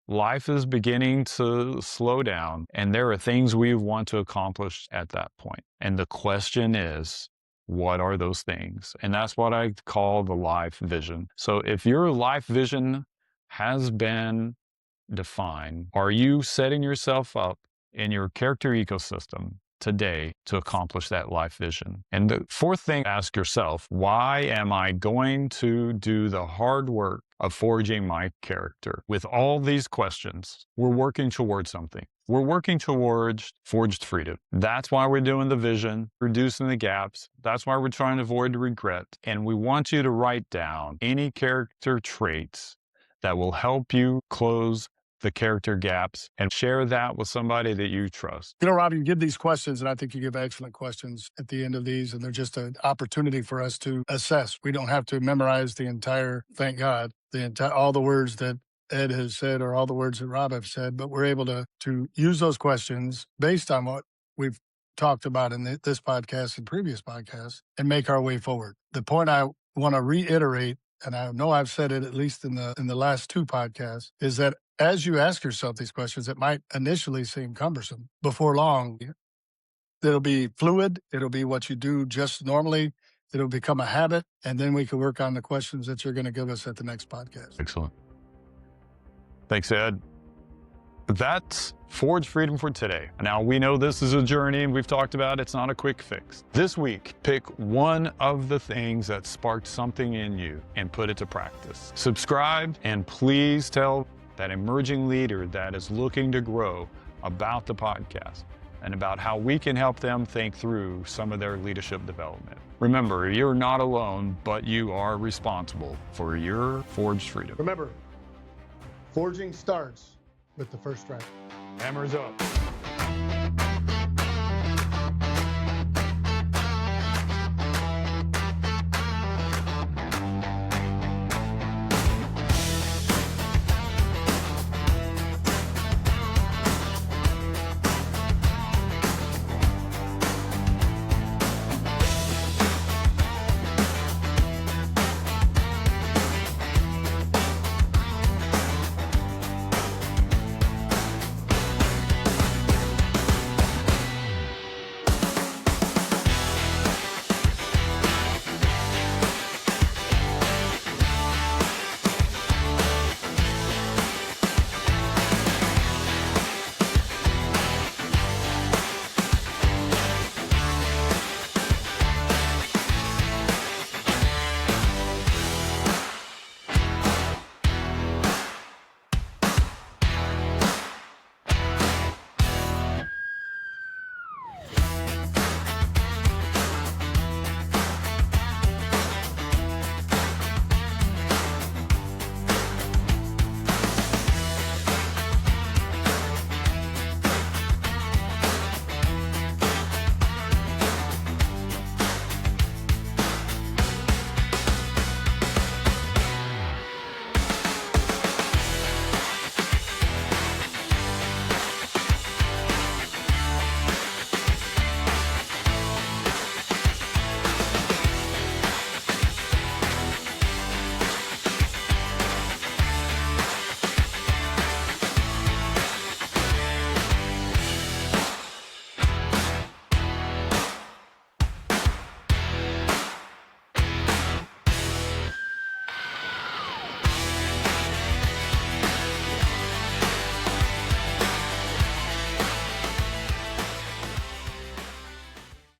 life is beginning to slow down, and there are things we want to accomplish at that point. And the question is, what are those things? And that's what I call the life vision. So if your life vision has been defined, are you setting yourself up in your character ecosystem today to accomplish that life vision? And the fourth thing, ask yourself, why am I going to do the hard work of forging my character? With all these questions, we're working towards something. We're working towards forged freedom. That's why we're doing the vision, reducing the gaps. That's why we're trying to avoid regret. And we want you to write down any character traits that will help you close the character gaps and share that with somebody that you trust. You know, Rob, you give these questions, and I think you give excellent questions at the end of these, and they're just an opportunity for us to assess. We don't have to memorize the entire, thank God, all the words that Ed has said or all the words that Rob have said, but we're able to use those questions based on what we've talked about in this podcast and previous podcasts and make our way forward. The point I want to reiterate, and I know I've said it at least in the last two podcasts, is that as you ask yourself these questions, it might initially seem cumbersome. Before long, it'll be fluid. It'll be what you do just normally. It'll become a habit. And then we can work on the questions that you're going to give us at the next podcast. Excellent. Thanks, Ed. That's Forge Freedom for today. Now, we know this is a journey, and we've talked about it's not a quick fix. This week, pick one of the things that sparked something in you and put it to practice. Subscribe, and please tell that emerging leader that is looking to grow about the podcast and about how we can help them think through some of their leadership development. Remember, you're not alone, but you are responsible for your forged freedom. Remember, forging starts with the first strike. Hammers up.